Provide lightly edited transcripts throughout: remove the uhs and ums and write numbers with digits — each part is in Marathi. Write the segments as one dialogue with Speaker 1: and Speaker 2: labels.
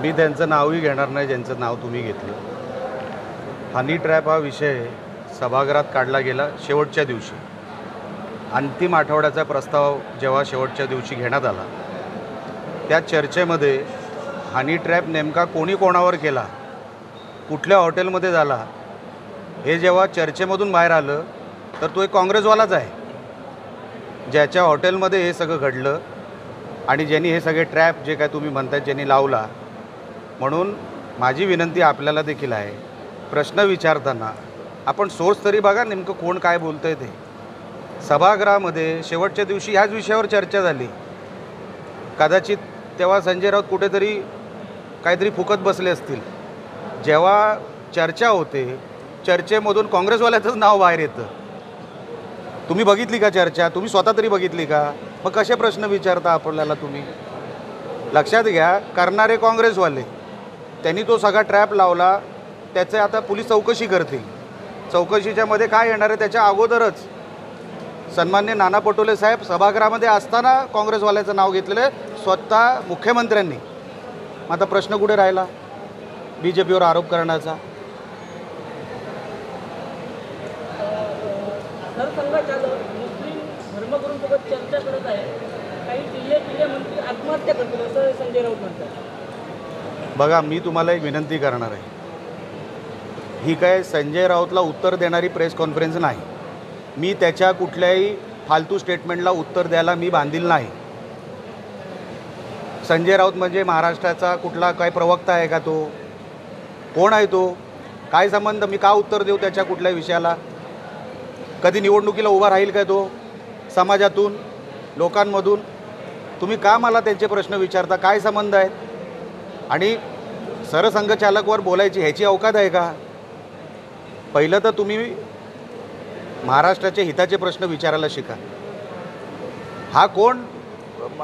Speaker 1: मी त्यांचं नावही घेणार नाही ज्यांचं नाव तुम्ही घेतलं. हनी ट्रॅप हा विषय सभागृहात काढला गेला शेवटच्या दिवशी. अंतिम आठवड्याचा प्रस्ताव जेव्हा शेवटच्या दिवशी घेण्यात आला, त्या चर्चेमध्ये हनी ट्रॅप नेमका कोणी कोणावर केला, कुठल्या हॉटेलमध्ये झाला, हे जेव्हा चर्चेमधून बाहेर आलं तर तो एक काँग्रेसवालाच आहे, ज्याच्या हॉटेलमध्ये हे सगळं घडलं आणि ज्यांनी हे सगळे ट्रॅप जे काय तुम्ही म्हणताय ज्यांनी लावला. म्हणून माझी विनंती आपल्याला देखील आहे, प्रश्न विचारताना आपण सोर्स तरी बघा नेमकं कोण काय बोलतंय ते. सभागृहामध्ये शेवटच्या दिवशी ह्याच विषयावर चर्चा झाली. कदाचित तेव्हा संजय राऊत कुठेतरी काहीतरी फुकत बसले असतील. जेव्हा चर्चा होते, चर्चेमधून काँग्रेसवाल्याचंच नाव बाहेर येतं. तुम्ही बघितली का चर्चा? तुम्ही स्वतः तरी बघितली का? मग कसे प्रश्न विचारता आपल्याला तुम्ही? लक्षात घ्या, करणारे काँग्रेसवाले, त्यांनी तो सगळा ट्रॅप लावला, त्याचे आता पोलीस चौकशी करतील. चौकशीच्या मध्ये काय येणार आहे त्याच्या अगोदरच सन्मान्य नाना पटोले साहेब सभागृहामध्ये असताना काँग्रेसवाल्याचं नाव घेतलेलं आहे स्वतः मुख्यमंत्र्यांनी. मग आता प्रश्न कुठे राहिला BJPवर आरोप करण्याचा?
Speaker 2: मुस्लिम धर्मगुरूंसोबत चर्चा करत आहे, काही जिल्हे मंत्री आत्महत्या करतील असं संजय राऊत म्हणतात.
Speaker 1: बघा, मी तुम्हाला एक विनंती करणार आहे. ही काय संजय राऊतला उत्तर देणारी प्रेस कॉन्फरन्स नाही. मी त्याच्या कुठल्याही फालतू स्टेटमेंटला उत्तर द्यायला मी बांधील नाही. संजय राऊत म्हणजे महाराष्ट्राचा कुठला काय प्रवक्ता आहे का? तो कोण आहे? तो काय संबंध? मी का उत्तर देऊ त्याच्या कुठल्याही विषयाला? कधी निवडणुकीला उभा राहील काय तो? समाजातून, लोकांमधून? तुम्ही का मला त्यांचे प्रश्न विचारता? काय संबंध आहेत? आणि सरसंघचालकवर बोलायची ह्याची अवकात आहे का? पहिलं तर तुम्ही महाराष्ट्राच्या हिताचे प्रश्न विचारायला शिका. हा कोण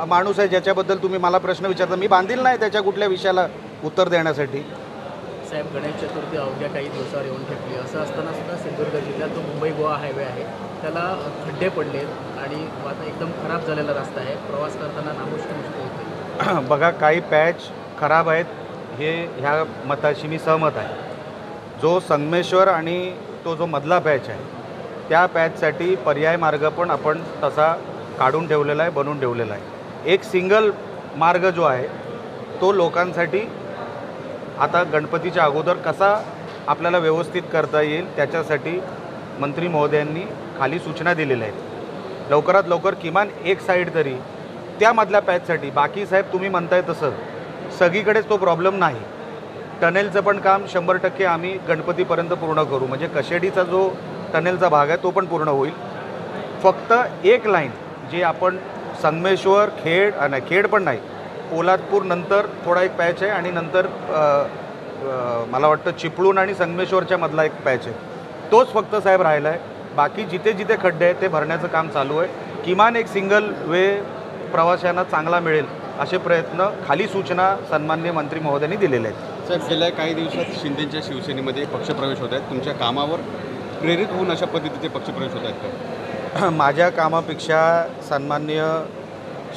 Speaker 1: माणूस आहे ज्याच्याबद्दल तुम्ही मला प्रश्न विचारता? मी बांधील नाही त्याच्या कुठल्या विषयाला उत्तर देण्यासाठी.
Speaker 3: साहेब, गणेश चतुर्थी अवघ्या काही दिवसावर येऊन ठेपली. असं असताना सुद्धा सिंधुदुर्ग जिल्ह्यात जो मुंबई गोवा हायवे आहे त्याला खड्डे पडलेत आणि आता एकदम खराब झालेला रस्ता आहे. प्रवास करताना नामुष्की होते.
Speaker 1: बघा, काही पॅच खराब आहेत, हे ह्या मताशी मी सहमत आहे. जो संगमेश्वर आणि तो जो मधला पॅच आहे त्या पॅचसाठी पर्याय मार्ग पण आपण तसा काढून ठेवलेला आहे, बनवून ठेवलेला आहे. एक सिंगल मार्ग जो आहे तो लोकांसाठी आता गणपतीच्या अगोदर कसा आपल्याला व्यवस्थित करता येईल त्याच्यासाठी मंत्री महोदयांनी खाली सूचना दिलेल्या आहेत. लवकरात लवकर किमान एक साईड तरी त्यामधल्या पॅचसाठी. बाकी साहेब तुम्ही म्हणताय तसं सगळीकडेच तो प्रॉब्लेम नाही. टनेलचं पण काम 100% आम्ही गणपतीपर्यंत पूर्ण करू. म्हणजे कशेडीचा जो टनेलचा भाग आहे तो पण पूर्ण होईल. फक्त एक लाईन जी आपण संगमेश्वर, खेड आणि खेड पण नाही, पोलादपूर नंतर थोडा एक पॅच आहे आणि नंतर मला वाटतं चिपळूण आणि संगमेश्वरच्या मधला एक पॅच आहे, तोच फक्त साहेब राहिला आहे. बाकी जिथे जिथे खड्डे आहेत ते भरण्याचं काम चालू आहे. किमान एक सिंगल वे प्रवाशांना चांगला मिळेल असे प्रयत्न खाली सूचना सन्माननीय मंत्री महोदयांनी दिलेले आहेत.
Speaker 4: साहेब, गेल्या काही दिवसात शिंदेच्या शिवसेनेमध्ये पक्षप्रवेश होत आहेत. तुमच्या कामावर प्रेरित होऊन अशा पद्धतीचे पक्षप्रवेश होत आहेत का?
Speaker 1: माझ्या कामापेक्षा सन्माननीय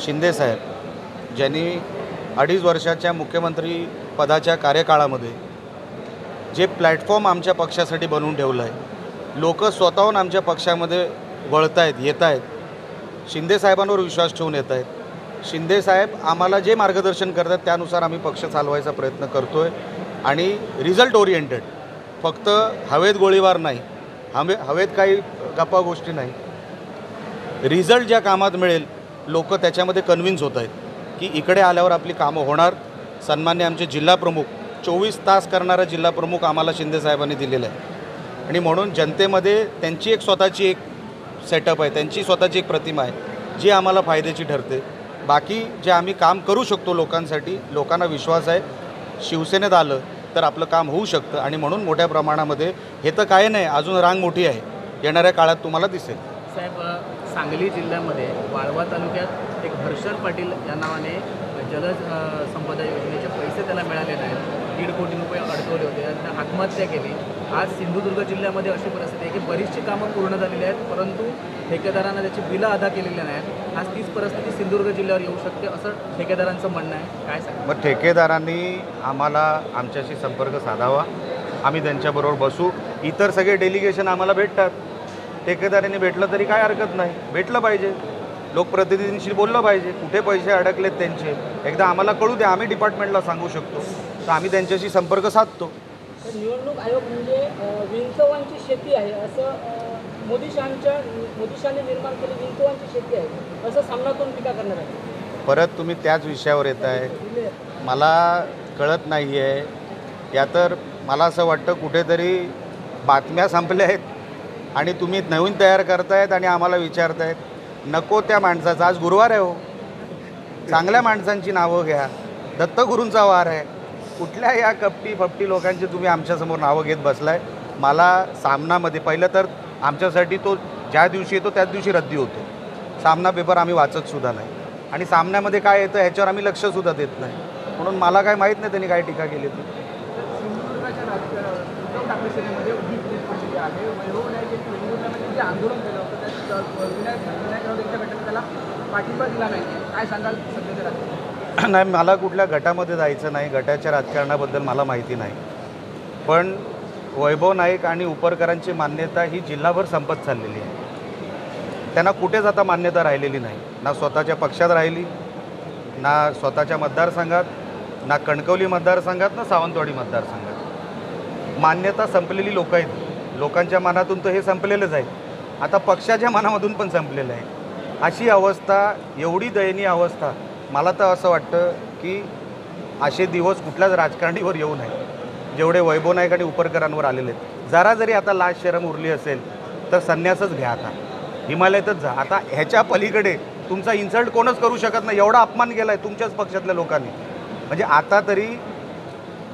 Speaker 1: शिंदेसाहेब ज्यांनी 2.5 वर्षाच्या मुख्यमंत्री पदाच्या कार्यकाळामध्ये जे प्लॅटफॉर्म आमच्या पक्षासाठी बनवून ठेवलं आहे, लोक स्वतःहून आमच्या पक्षामध्ये वळत आहेत, येत आहेत, शिंदेसाहेबांवर विश्वास ठेवून येत आहेत. शिंदेसाहेब आम्हाला जे मार्गदर्शन करतात त्यानुसार आम्ही पक्ष चालवायचा प्रयत्न करतो आहे आणि रिझल्ट ओरिएंटेड. फक्त हवेत गोळीबार नाही, हवेत काही गप्पा गोष्टी नाही. रिझल्ट ज्या कामात मिळेल लोक त्याच्यामध्ये कन्व्हिन्स होत आहेत की इकडे आल्यावर आपली कामं होणार. सन्मान्य आमचे जिल्हाप्रमुख 24 तास करणारा जिल्हाप्रमुख आम्हाला शिंदेसाहेबांनी दिलेला आहे आणि म्हणून जनतेमध्ये त्यांची एक स्वतःची एक सेटअप आहे, त्यांची स्वतःची एक प्रतिमा आहे जी आम्हाला फायद्याची ठरते. बाकी जे आम्ही काम करू शकतो लोकांसाठी, लोकांना विश्वास आहे शिवसेनेत आलं तर आपलं काम होऊ शकतं आणि म्हणून मोठ्या प्रमाणामध्ये हे तर काय नाही, अजून रांग मोठी आहे, येणाऱ्या काळात तुम्हाला दिसेल.
Speaker 3: साहेब, सांगली जिल्ह्यामध्ये वाळवा तालुक्यात एक हर्षल पाटील या नावाने जलज संपदा योजनेचे पैसे त्याला मिळाले नाहीत. 1.5 कोटी रुपये अडकवले होते, त्यांनी आत्महत्या केली. आज सिंधुदुर्ग जिल्ह्यामध्ये अशी परिस्थिती आहे की बरीचशी कामं पूर्ण झालेली आहेत, परंतु ठेकेदारांना त्याची बिलं अदा केलेली नाहीत. आज तीच परिस्थिती सिंधुदुर्ग जिल्ह्यावर येऊ शकते असं ठेकेदारांचं म्हणणं आहे. काय सांगा?
Speaker 1: मग ठेकेदारांनी आम्हाला आमच्याशी संपर्क साधावा, आम्ही त्यांच्याबरोबर बसू. इतर सगळे डेलिगेशन आम्हाला भेटतात, ठेकेदारांनी भेटलं तरी काय हरकत नाही, भेटलं पाहिजे. लोकप्रतिनिधींशी बोललं पाहिजे, कुठे पैसे अडकलेत त्यांचे एकदा आम्हाला कळू द्या, आम्ही डिपार्टमेंटला सांगू शकतो. तर आम्ही त्यांच्याशी संपर्क साधतो.
Speaker 2: तर निवडणूक आयोग म्हणजे विंचवांची शेती आहे असं मोदी शहाने निर्माण केली विंचवांची शेती आहे असं सामनातून टीका करणार आहे.
Speaker 1: परत तुम्ही त्याच विषयावर येत आहे. मला कळत नाही आहे, या तर मला असं वाटतं कुठेतरी बातम्या संपल्या आहेत आणि तुम्ही नवीन तयार करतायत आणि आम्हाला विचारतायत. नको त्या माणसाचं, आज गुरुवार आहे हो, चांगल्या माणसांची नावं घ्या. दत्तगुरूंचा वार आहे. कुठल्या या कपटी लोकांची तुम्ही आमच्यासमोर नावं घेत बसलाय. मला सामनामध्ये पहिलं तर आमच्यासाठी तो ज्या दिवशी येतो त्याच दिवशी रद्दी होतो. सामना पेपर आम्ही वाचतसुद्धा नाही आणि सामन्यामध्ये काय येतं ह्याच्यावर आम्ही लक्षसुद्धा देत नाही. म्हणून मला काय माहीत नाही त्यांनी काय टीका केली ती.
Speaker 3: सिंधुदुर्गाच्या उद्धव ठाकरे सेनेमध्ये ही परिस्थिती आहे. वैभव नाईक यांनी वेंगुर्ल्यामध्ये जे आंदोलन केलं होतं त्यात विनायक राऊत यांच्या गटाने त्याला पाठिंबा दिला नाही. काय सांगाल सध्याच्या राजकारणात?
Speaker 1: नाही, मला कुठल्या गटामध्ये जायचं नाही, गटाच्या राजकारणाबद्दल मला माहिती नाही. पण वैभव नाईक आणि उपरकरांची मान्यता ही जिल्हाभर संपत चाललेली आहे. त्यांना कुठेच आता मान्यता राहिलेली नाही, ना स्वतःच्या पक्षात राहिली, ना स्वतःच्या मतदारसंघात, ना कणकवली मतदारसंघात, ना सावंतवाडी मतदारसंघात. मान्यता संपलेली लोक आहेत. लोकांच्या मनातून तर हे संपलेलंच आहे, आता पक्षाच्या मनामधून पण संपलेलं आहे. अशी अवस्था, एवढी दयनीय अवस्था. मला तर असं वाटतं की असे दिवस कुठल्याच राजकारणीवर येऊ नये जेवढे वैभव नाईक आणि उपरकरांवर आलेले आहेत. जरा जरी आता लाज शरम उरली असेल तर संन्यासच घ्या, आता हिमालयातच जा. आता ह्याच्या पलीकडे तुमचा इन्सल्ट कोणच करू शकत नाही. एवढा अपमान केला आहे तुमच्याच पक्षातल्या लोकांनी. म्हणजे आता तरी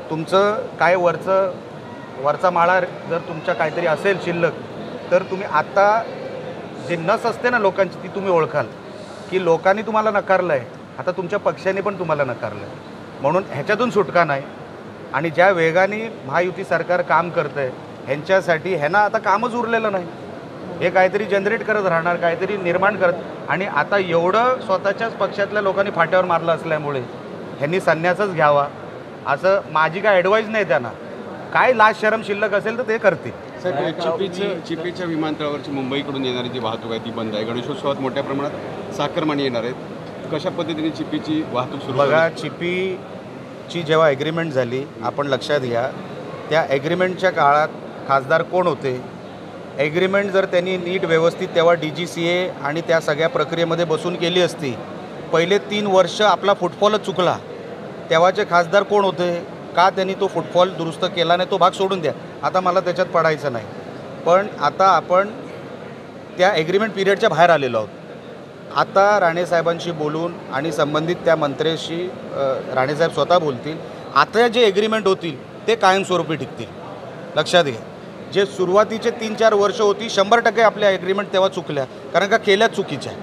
Speaker 1: तुमचं काय वरचा माळा जर तुमच्या काहीतरी असेल शिल्लक, तर तुम्ही आत्ता जे नस असते ना लोकांची, ती तुम्ही ओळखाल की लोकांनी तुम्हाला नकारलं आहे, आता तुमच्या पक्षाने पण तुम्हाला नकारलं आहे. म्हणून ह्याच्यातून सुटका नाही. आणि ज्या वेगाने महायुती सरकार काम करतं आहे ह्यांच्यासाठी ह्यांना आता कामच उरलेलं नाही. हे काहीतरी जनरेट करत राहणार, काहीतरी निर्माण करत. आणि आता एवढं स्वतःच्याच पक्षातल्या लोकांनी फाट्यावर मारलं असल्यामुळे ह्यांनी संन्यासच घ्यावा असं माझी काय ॲडवाईस नाही त्यांना. काय लाज शरम शिल्लक असेल तर ते करतील.
Speaker 4: साहेब, चिपीच्या विमानतळावरची मुंबईकडून येणारी जी वाहतूक आहे ती बंद आहे. गणेशोत्सवात मोठ्या प्रमाणात साखरमानी येणार आहेत. कशा पद्धतीने चिपीची वाहतूक सुरू?
Speaker 1: बघा, चिपीची जेव्हा ॲग्रीमेंट झाली, आपण लक्षात घ्या, त्या ॲग्रीमेंटच्या काळात खासदार कोण होते? ॲग्रीमेंट जर त्यांनी नीट व्यवस्थित तेव्हा DGCA आणि त्या सगळ्या प्रक्रियेमध्ये बसून केली असती, पहिले 3 वर्ष आपला फुटफॉलच चुकला. तेव्हाचे खासदार कोण होते? का त्यांनी तो फुटफॉल दुरुस्त केला नाही तो भाग सोडून द्या, आता मला त्याच्यात पडायचं नाही. पण आता आपण त्या ॲग्रीमेंट पिरियडच्या बाहेर आलेलो आहोत. आता राणेसाहेबांशी बोलून आणि संबंधित त्या मंत्र्याशी राणेसाहेब स्वतः बोलतील. आता जे ॲग्रीमेंट होतील ते कायमस्वरूपी टिकतील. लक्षात घ्या, जे सुरुवातीचे 3-4 वर्ष होती 100% आपल्या ॲग्रीमेंट तेव्हा चुकल्या, कारण का केल्याच चुकीच्या.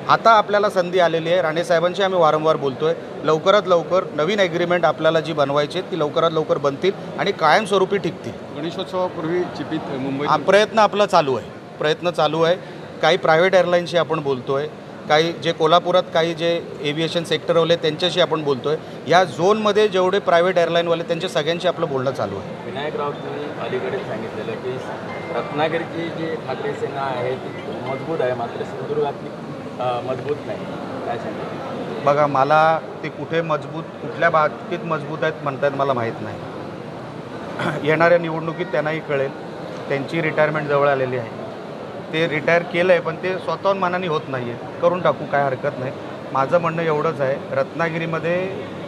Speaker 1: आता आपल्याला संधी आलेली आहे. राणेसाहेबांशी आम्ही वारंवार बोलतो आहे, लवकरात लवकर नवीन ॲग्रीमेंट आपल्याला जी बनवायची ती लवकरात लवकर बनतील आणि कायमस्वरूपी टिकतील.
Speaker 4: गणेशोत्सवापूर्वी चिपीत मुंबई
Speaker 1: प्रयत्न आपला चालू आहे. काही प्रायव्हेट एअरलाईन्सशी आपण बोलतो आहे, काही जे कोल्हापुरात काही जे एव्हिएशन सेक्टरवाले त्यांच्याशी आपण बोलतो आहे. या झोनमध्ये जेवढे प्रायव्हेट एअरलाईनवाले त्यांच्या सगळ्यांशी आपलं बोलणं चालू आहे.
Speaker 5: विनायक राऊतांनी अलीकडे सांगितलेलं की रत्नागिरीची जी ठाकरे सेना आहे ती मजबूत आहे, मात्र सिंधुदुर्गातली मजबूत नाही. काय सांगतो?
Speaker 1: बघा, मला ते कुठे मजबूत, कुठल्या बाबतीत मजबूत आहेत म्हणतात मला माहीत नाही. येणाऱ्या निवडणुकीत त्यांनाही कळेल. त्यांची रिटायरमेंट जवळ आलेली आहे. ते रिटायर केलं आहे, पण ते स्वतःहून मनाने होत नाही आहे. करून टाकू, काय हरकत नाही. माझं म्हणणं एवढंच आहे, रत्नागिरीमध्ये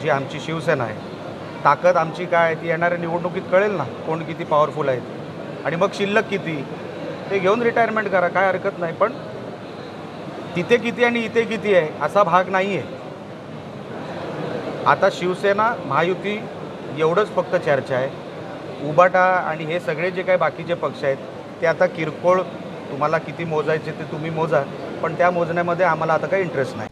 Speaker 1: जी आमची शिवसेना आहे, ताकद आमची काय आहे ती येणाऱ्या निवडणुकीत कळेल ना, कोण किती पॉवरफुल आहेत. आणि मग शिल्लक किती ते घेऊन रिटायरमेंट करा, काय हरकत नाही. पण तिथे किती आणि इथे किती आहे असा भाग नाही आहे. आता शिवसेना महायुती एवढंच फक्त चर्चा आहे. उबाटा आणि हे सगळे जे काही बाकीचे पक्ष आहेत ते आता किरकोळ, तुम्हाला किती मोजायचे ते तुम्ही मोजा, पण त्या मोजण्यामध्ये आम्हाला आता काही इंटरेस्ट नाही.